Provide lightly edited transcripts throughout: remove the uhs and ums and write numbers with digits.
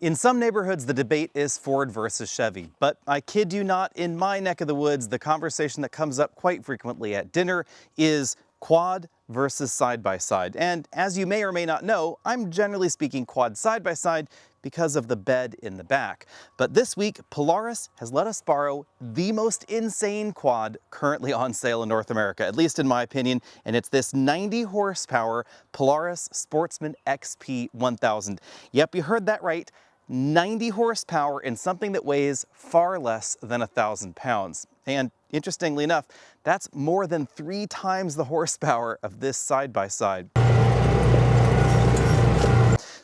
In some neighborhoods, the debate is Ford versus Chevy, but I kid you not, in my neck of the woods, the conversation that comes up quite frequently at dinner is quad versus side-by-side. And as you may or may not know, I'm generally speaking quad side-by-side because of the bed in the back. But this week, Polaris has let us borrow the most insane quad currently on sale in North America, at least in my opinion, and it's this 90 horsepower Polaris Sportsman XP 1000. Yep, you heard that right. 90 horsepower in something that weighs far less than 1,000 pounds. And interestingly enough, that's more than 3 times the horsepower of this side-by-side.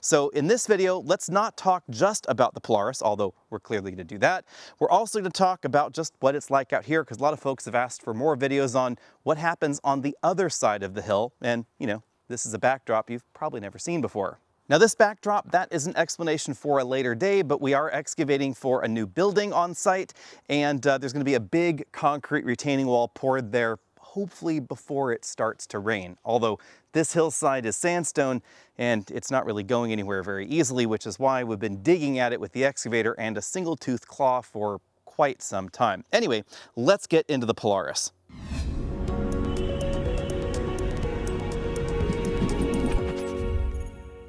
So in this video, let's not talk just about the Polaris, although we're clearly going to do that. We're also going to talk about just what it's like out here, because a lot of folks have asked for more videos on what happens on the other side of the hill. And, you know, this is a backdrop you've probably never seen before. Now this backdrop, that is an explanation for a later day, but we are excavating for a new building on site, and there's going to be a big concrete retaining wall poured there, hopefully before it starts to rain. Although this hillside is sandstone, and it's not really going anywhere very easily, which is why we've been digging at it with the excavator and a single-tooth claw for quite some time. Anyway, let's get into the Polaris.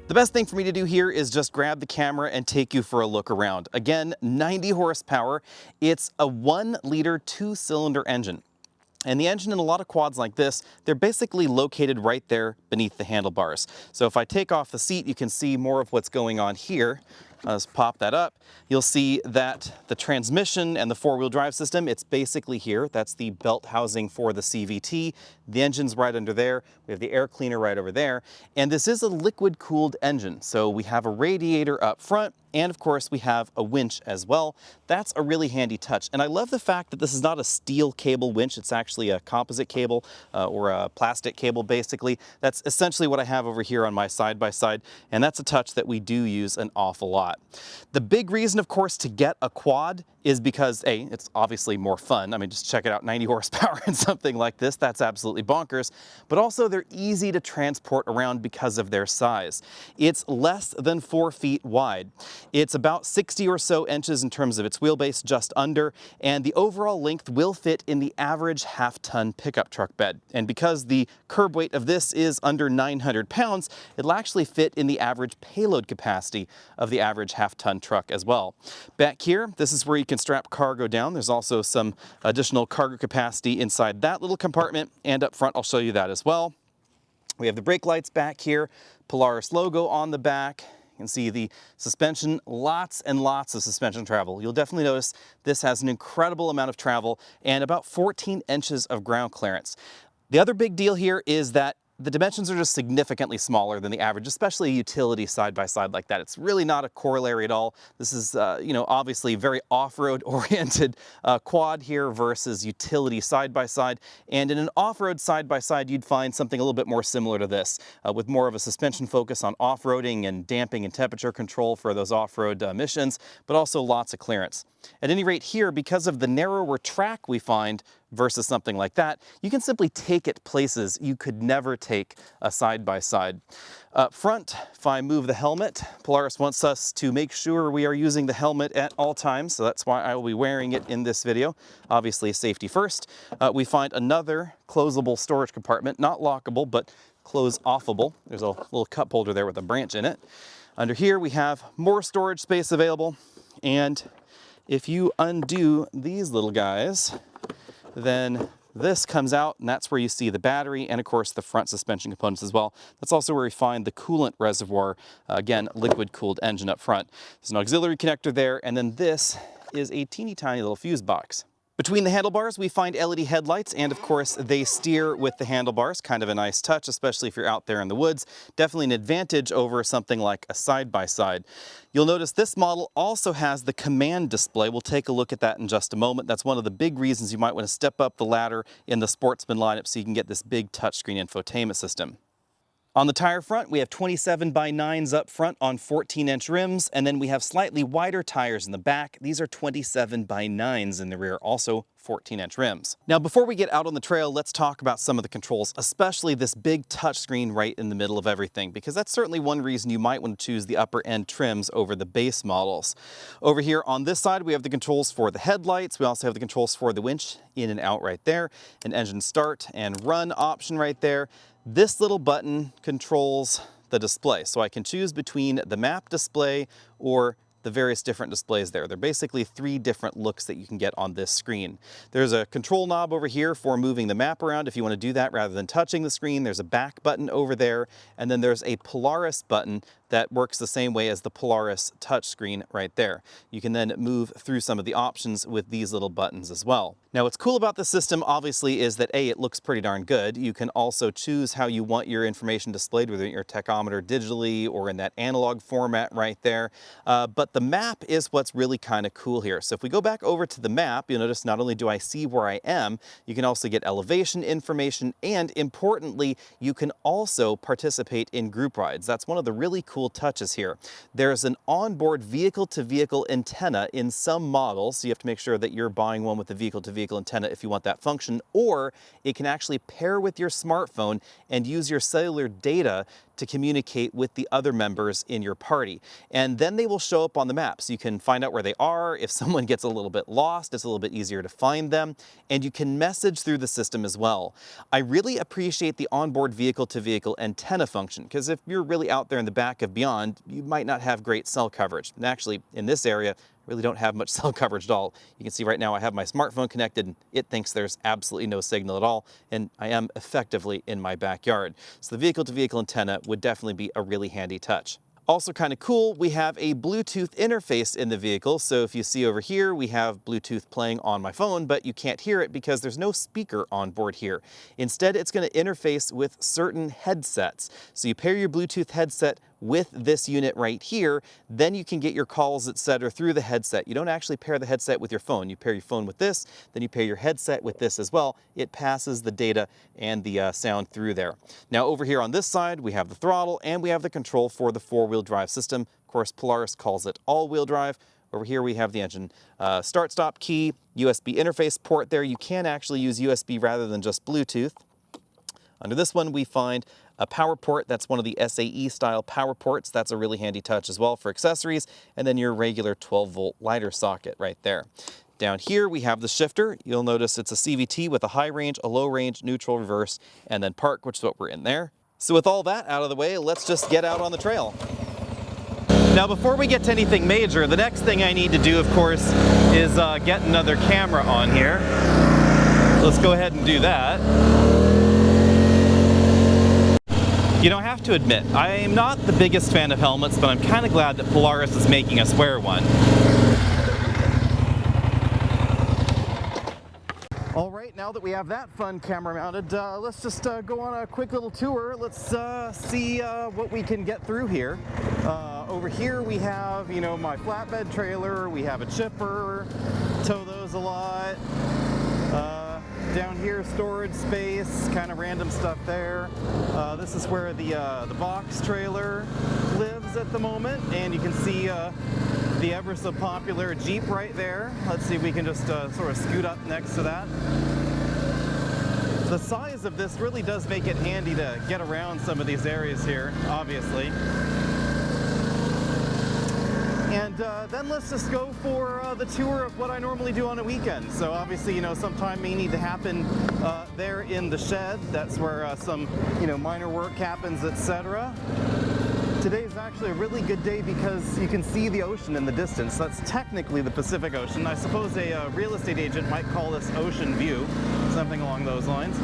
The best thing for me to do here is just grab the camera and take you for a look around. Again, 90 horsepower. It's a 1-liter 2-cylinder engine. And the engine in a lot of quads like this, they're basically located right there beneath the handlebars. So if I take off the seat, you can see more of what's going on here. Let's pop that up. You'll see that the transmission and the 4-wheel drive system, it's basically here. That's the belt housing for the CVT. The engine's right under there. We have the air cleaner right over there. And this is a liquid-cooled engine. So we have a radiator up front, and of course we have a winch as well. That's a really handy touch. And I love the fact that this is not a steel cable winch. It's actually a composite cable or a plastic cable basically. That's essentially what I have over here on my side-by-side. And that's a touch that we do use an awful lot. The big reason, of course, to get a quad is because, A, it's obviously more fun. I mean, just check it out, 90 horsepower and something like this. That's absolutely bonkers. But also they're easy to transport around because of their size. It's less than 4 feet wide. It's about 60 or so inches in terms of its wheelbase, just under, and the overall length will fit in the average half-ton pickup truck bed. And because the curb weight of this is under 900 pounds, it'll actually fit in the average payload capacity of the average half-ton truck as well. Back here, this is where you can strap cargo down. There's also some additional cargo capacity inside that little compartment, and up front I'll show you that as well. We have the brake lights back here, Polaris logo on the back. You can see the suspension, lots and lots of suspension travel. You'll definitely notice this has an incredible amount of travel and about 14 inches of ground clearance. The other big deal here is that the dimensions are just significantly smaller than the average, especially a utility side-by-side like that. It's really not a corollary at all. This is, you know, obviously very off-road oriented quad here versus utility side-by-side. And in an off-road side-by-side, you'd find something a little bit more similar to this, with more of a suspension focus on off-roading and damping and temperature control for those off-road missions, but also lots of clearance. At any rate here, because of the narrower track we find versus something like that, you can simply take it places you could never take a side-by-side. Up front, if I move the helmet, Polaris wants us to make sure we are using the helmet at all times, so that's why I will be wearing it in this video. Obviously, safety first. We find another closable storage compartment, not lockable, but close-offable. There's a little cup holder there with a branch in it. Under here, we have more storage space available, and if you undo these little guys, then this comes out, and that's where you see the battery and, of course, the front suspension components as well. That's also where we find the coolant reservoir, again, liquid-cooled engine up front. There's an auxiliary connector there, and then this is a teeny tiny little fuse box. Between the handlebars, we find LED headlights, and of course, they steer with the handlebars. Kind of a nice touch, especially if you're out there in the woods. Definitely an advantage over something like a side-by-side. You'll notice this model also has the command display. We'll take a look at that in just a moment. That's one of the big reasons you might want to step up the ladder in the Sportsman lineup so you can get this big touchscreen infotainment system. On the tire front, we have 27x9s up front on 14-inch rims, and then we have slightly wider tires in the back. These are 27x9s in the rear, also 14-inch rims. Now, before we get out on the trail, let's talk about some of the controls, especially this big touchscreen right in the middle of everything, because that's certainly one reason you might want to choose the upper end trims over the base models. Over here on this side, we have the controls for the headlights. We also have the controls for the winch in and out right there, an engine start and run option right there. This little button controls the display, so I can choose between the map display or the various different displays there. They're basically 3 different looks that you can get on this screen. There's a control knob over here for moving the map around if you want to do that rather than touching the screen. There's a back button over there, and then there's a Polaris button that works the same way as the Polaris touchscreen right there. You can then move through some of the options with these little buttons as well. Now, what's cool about this system obviously is that A, it looks pretty darn good. You can also choose how you want your information displayed, whether your tachometer digitally or in that analog format right there. But the map is what's really kind of cool here. So if we go back over to the map, you'll notice not only do I see where I am, you can also get elevation information, and importantly, you can also participate in group rides. That's one of the really cool touches here. There's an onboard vehicle-to-vehicle antenna in some models, so you have to make sure that you're buying one with the vehicle-to-vehicle antenna if you want that function, or it can actually pair with your smartphone and use your cellular data to communicate with the other members in your party. And then they will show up on the map, so you can find out where they are. If someone gets a little bit lost, it's a little bit easier to find them, and you can message through the system as well. I really appreciate the onboard vehicle-to-vehicle antenna function, because if you're really out there in the back of beyond, you might not have great cell coverage. And actually, in this area, I really don't have much cell coverage at all. You can see right now I have my smartphone connected and it thinks there's absolutely no signal at all, and I am effectively in my backyard. So the vehicle-to-vehicle antenna would definitely be a really handy touch. Also kind of cool, we have a Bluetooth interface in the vehicle. So if you see over here, we have Bluetooth playing on my phone, but you can't hear it because there's no speaker on board here. Instead, it's going to interface with certain headsets. So you pair your Bluetooth headset with this unit right here, then you can get your calls, etc. through the headset. You don't actually pair the headset with your phone. You pair your phone with this, then you pair your headset with this as well. It passes the data and the sound through there. Now over here on this side, we have the throttle and we have the control for the 4-wheel drive system. Of course, Polaris calls it all-wheel drive. Over here we have the engine start-stop key, USB interface port there. You can actually use USB rather than just Bluetooth. Under this one, we find a power port. That's one of the SAE style power ports. That's a really handy touch as well for accessories. And then your regular 12-volt lighter socket right there. Down here, we have the shifter. You'll notice it's a CVT with a high range, a low range, neutral, reverse, and then park, which is what we're in there. So with all that out of the way, let's just get out on the trail. Now, before we get to anything major, the next thing I need to do, of course, is get another camera on here. Let's go ahead and do that. You know, I have to admit, I am not the biggest fan of helmets, but I'm kind of glad that Polaris is making us wear one. All right, now that we have that fun camera mounted, let's just go on a quick little tour. Let's see what we can get through here. Over here we have, you know, my flatbed trailer. We have a chipper, tow those a lot. Down here, storage space, kind of random stuff there. This is where the box trailer lives at the moment, and you can see the ever so popular Jeep right there. Let's see if we can just sort of scoot up next to that. The size of this really does make it handy to get around some of these areas here, obviously. And then let's just go for the tour of what I normally do on a weekend. So obviously, you know, some time may need to happen there in the shed. That's where some, you know, minor work happens, etc. Today is actually a really good day because you can see the ocean in the distance. That's technically the Pacific Ocean. I suppose a real estate agent might call this ocean view, something along those lines.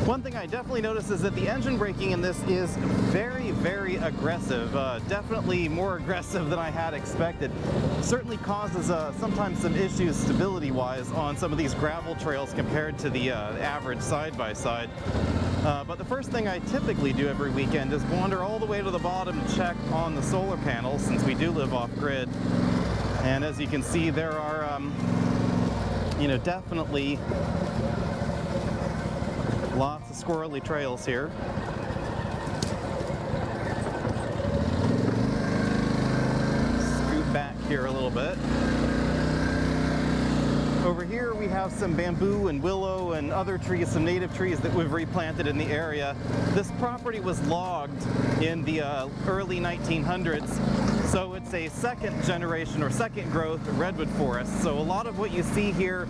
One thing I definitely notice is that the engine braking in this is very, very aggressive. Definitely more aggressive than I had expected. Certainly causes sometimes some issues stability-wise on some of these gravel trails compared to the average side-by-side. But the first thing I typically do every weekend is wander all the way to the bottom to check on the solar panels, since we do live off-grid. And as you can see, there are, you know, definitely Lots of squirrely trails here. Scoot back here a little bit. Over here we have some bamboo and willow and other trees, some native trees that we've replanted in the area. This property was logged in the early 1900s, so it's a second generation or second growth redwood forest. So a lot of what you see here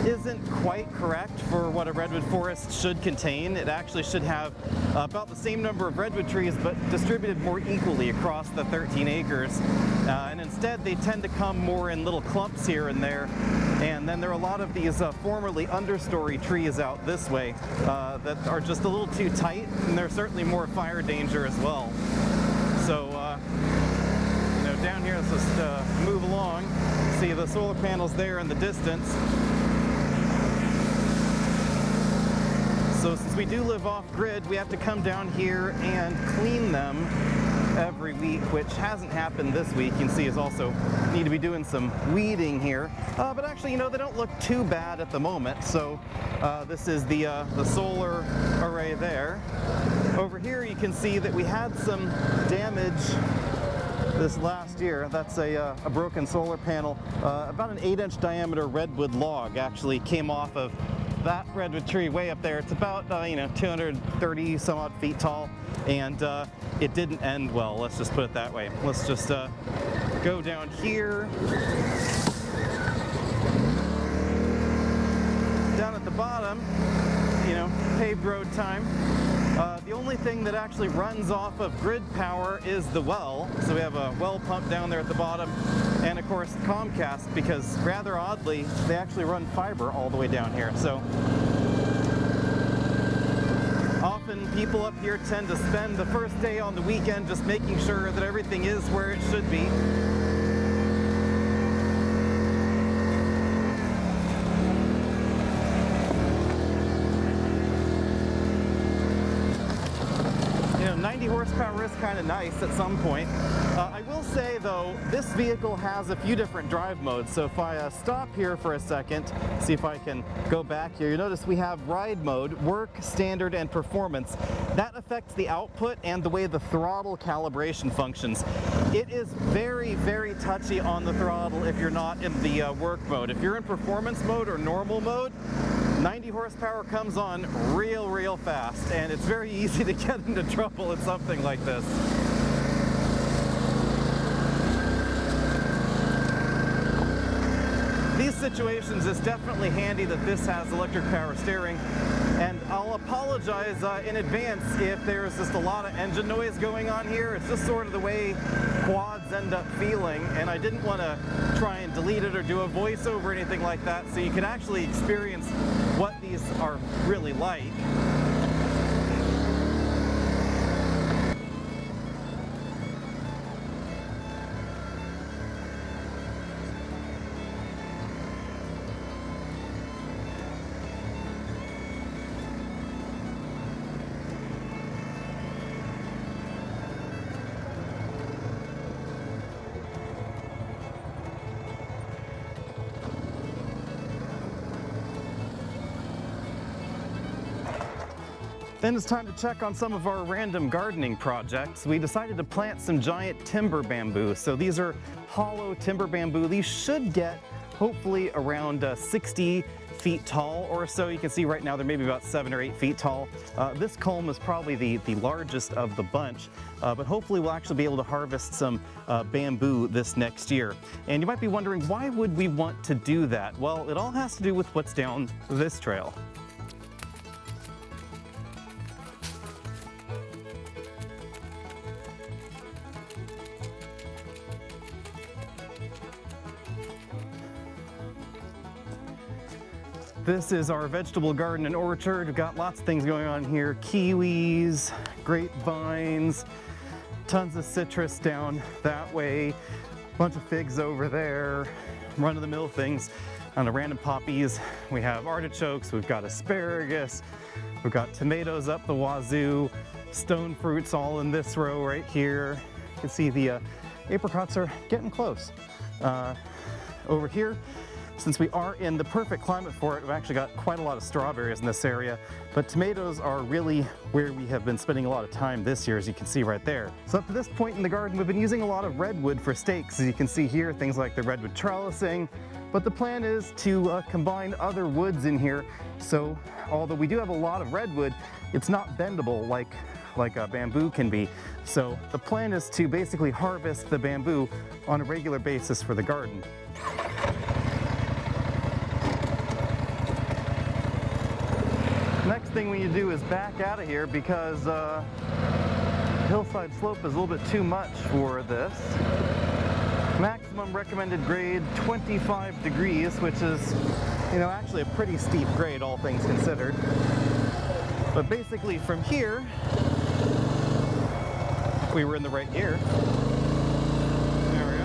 isn't quite correct for what a redwood forest should contain. It actually should have about the same number of redwood trees, but distributed more equally across the 13 acres. And instead they tend to come more in little clumps here and there. And then there are a lot of these formerly understory trees out this way that are just a little too tight, and there's certainly more fire danger as well. So, you know, down here, let's just move along. See the solar panels there in the distance. So since we do live off-grid, we have to come down here and clean them every week, which hasn't happened this week. You can see is also need to be doing some weeding here. But actually, you know, they don't look too bad at the moment. So this is the solar array there. Over here you can see that we had some damage this last year. That's a broken solar panel. About an 8-inch diameter redwood log actually came off of that redwood tree way up there. It's about, you know, 230 some odd feet tall, and it didn't end well, let's just put it that way. Let's just go down here. Down at the bottom, you know, paved road time. The only thing that actually runs off of grid power is the well. So we have a well pump down there at the bottom, and of course Comcast, because rather oddly, they actually run fiber all the way down here. So often people up here tend to spend the first day on the weekend just making sure that everything is where it should be. You know, 90 horsepower is kind of nice at some point. I will say though, this vehicle has a few different drive modes. So if I stop here for a second, see if I can go back here, you notice we have ride mode, work, standard, and performance. That affects the output and the way the throttle calibration functions. It is very, very touchy on the throttle if you're not in the work mode. If you're in performance mode or normal mode, 90 horsepower comes on real fast, and it's very easy to get into trouble at something like this. These situations, it's definitely handy that this has electric power steering, and I'll apologize in advance if there's just a lot of engine noise going on here. It's just sort of the way quads end up feeling, and I didn't want to try and delete it or do a voiceover or anything like that, so you can actually experience what these are really like. Then it's time to check on some of our random gardening projects. We decided to plant some giant timber bamboo. So these are hollow timber bamboo. These should get hopefully around 60 feet tall or so. You can see right now they're maybe about 7 or 8 feet tall. This culm is probably the largest of the bunch, but hopefully we'll actually be able to harvest some bamboo this next year. And you might be wondering, why would we want to do that? Well, it all has to do with what's down this trail. This is our vegetable garden and orchard. We've got lots of things going on here. Kiwis, grapevines, tons of citrus down that way, a bunch of figs over there, run-of-the-mill things. On the random poppies, we have artichokes, we've got asparagus, we've got tomatoes up the wazoo, stone fruits all in this row right here. You can see the apricots are getting close. Over here, since we are in the perfect climate for it, we've actually got quite a lot of strawberries in this area, but tomatoes are really where we have been spending a lot of time this year, as you can see right there. So up to this point in the garden, we've been using a lot of redwood for stakes, as you can see here, things like the redwood trellising, but the plan is to combine other woods in here. So although we do have a lot of redwood, it's not bendable like a bamboo can be. So the plan is to basically harvest the bamboo on a regular basis for the garden. Next thing we need to do is back out of here because hillside slope is a little bit too much for this. Maximum recommended grade 25 degrees, which is, you know, actually a pretty steep grade, all things considered. But basically from here, if we were in the right gear, there we go.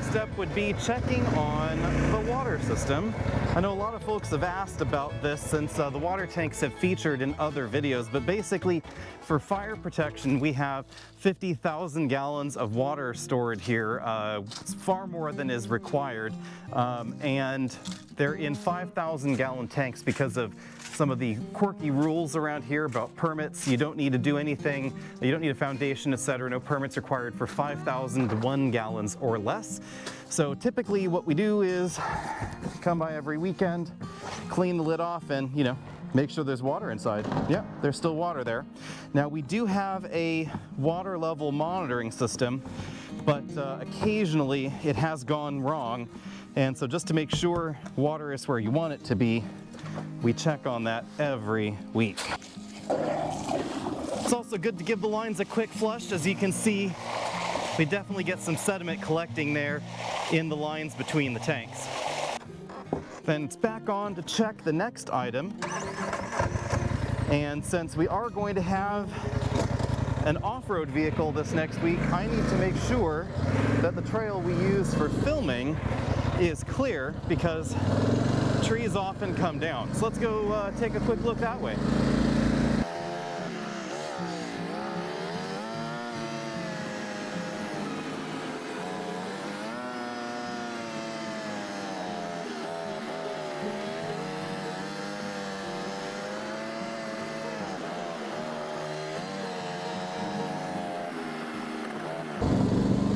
Step would be checking on the water system. I know a lot of folks have asked about this since the water tanks have featured in other videos, but basically for fire protection we have 50,000 gallons of water stored here. It's far more than is required, and they're in 5,000 gallon tanks because of some of the quirky rules around here about permits. You don't need to do anything, you don't need a foundation, etc. No permits required for 5,001 gallons or less. So typically what we do is come by every weekend, clean the lid off, and, you know, make sure there's water inside. Yeah, there's still water there. Now we do have a water level monitoring system, but occasionally it has gone wrong. And so just to make sure water is where you want it to be, we check on that every week. It's also good to give the lines a quick flush. As you can see, we definitely get some sediment collecting there in the lines between the tanks. Then it's back on to check the next item. And since we are going to have an off-road vehicle this next week, I need to make sure that the trail we use for filming is clear because trees often come down. So let's go take a quick look that way.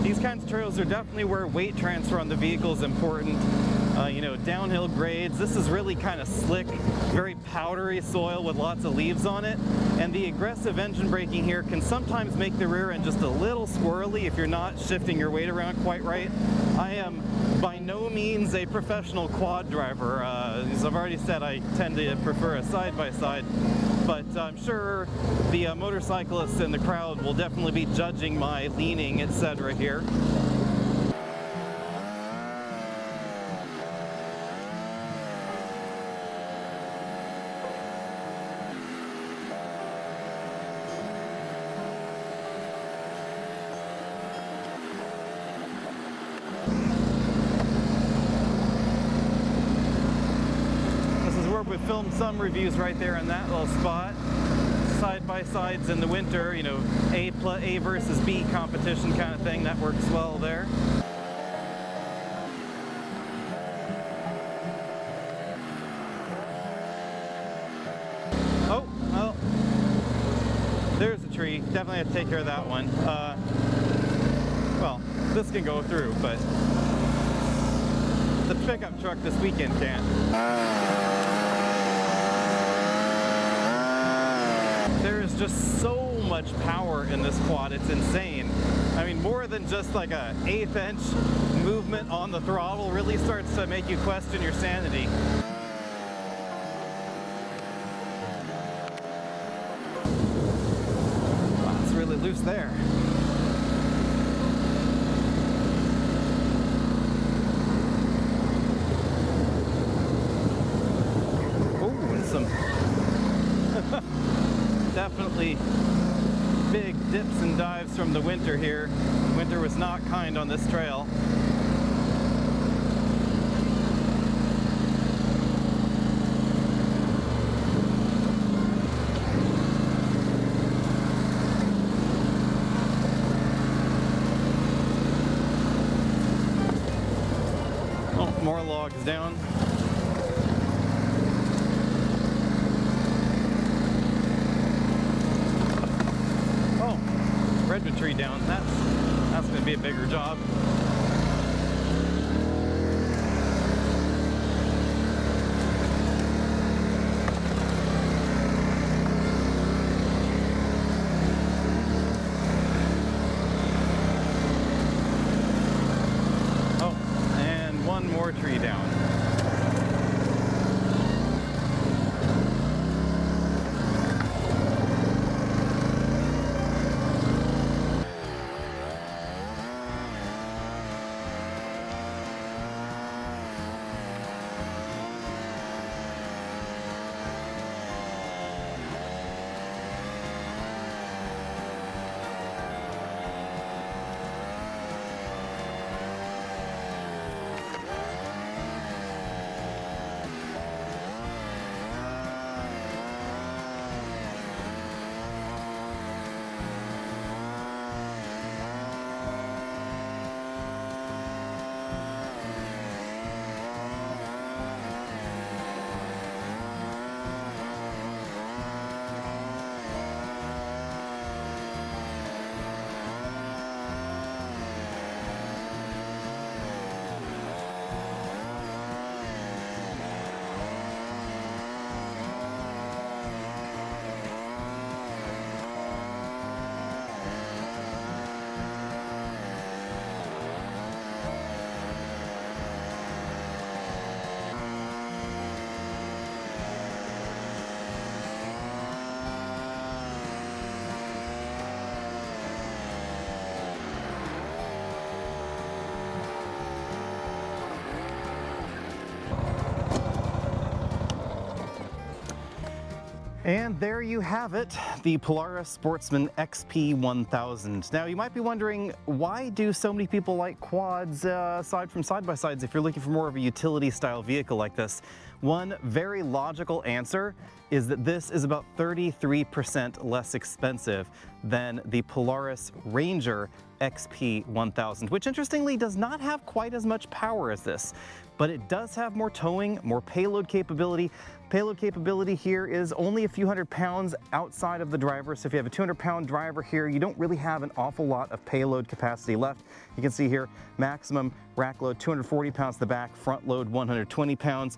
These kinds of trails are definitely where weight transfer on the vehicle is important. You know, downhill grades, this is really kind of slick, very powdery soil with lots of leaves on it, and the aggressive engine braking here can sometimes make the rear end just a little squirrely if you're not shifting your weight around quite right. I am by no means a professional quad driver. As I've already said, I tend to prefer a side-by-side, but I'm sure the motorcyclists in the crowd will definitely be judging my leaning, etc. here. We filmed some reviews right there in that little spot. Side-by-sides in the winter, you know, A versus B competition kind of thing, that works well there. Oh, well, there's a tree. Definitely have to take care of that one. Well, this can go through, but the pickup truck this weekend can't. There is just so much power in this quad, it's insane. I mean, more than just like an 1/8 inch movement on the throttle really starts to make you question your sanity. Wow, it's really loose there. Oh, and some definitely dips and dives from the winter here. Winter was not kind on this trail. Oh, more logs down. Redwood tree down. That's going to be a bigger job. Oh, and one more tree down. And there you have it, the Polaris Sportsman XP1000. Now you might be wondering, why do so many people like quads aside from side-by-sides if you're looking for more of a utility style vehicle like this? One very logical answer is that this is about 33% less expensive than the Polaris Ranger XP1000, which interestingly does not have quite as much power as this, but it does have more towing, more payload capability. Payload capability here is only a few hundred pounds outside of the driver, so if you have a 200-pound driver here, you don't really have an awful lot of payload capacity left. You can see here, maximum rack load 240 pounds to the back, front load 120 pounds.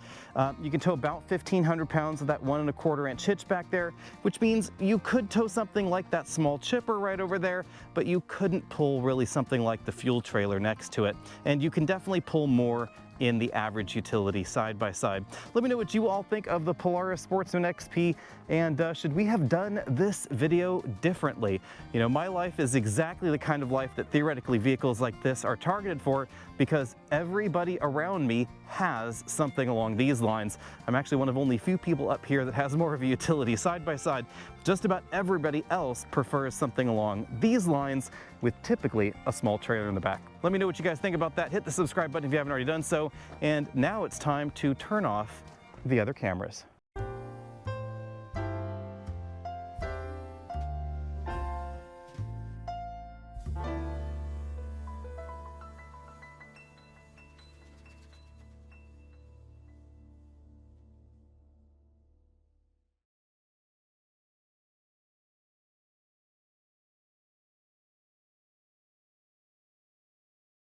You can tow about 1,500 pounds of that 1 1/4 inch hitch back there, which means you could tow something like that small chipper right over there, but you couldn't pull really something like the fuel trailer next to it. And you can definitely pull more in the average utility side by side. Let me know what you all think of the Polaris Sportsman XP, and should we have done this video differently? You know, my life is exactly the kind of life that theoretically vehicles like this are targeted for, because everybody around me has something along these lines. I'm actually one of only a few people up here that has more of a utility side by side. Just about everybody else prefers something along these lines with typically a small trailer in the back. Let me know what you guys think about that. Hit the subscribe button if you haven't already done so. And now it's time to turn off the other cameras.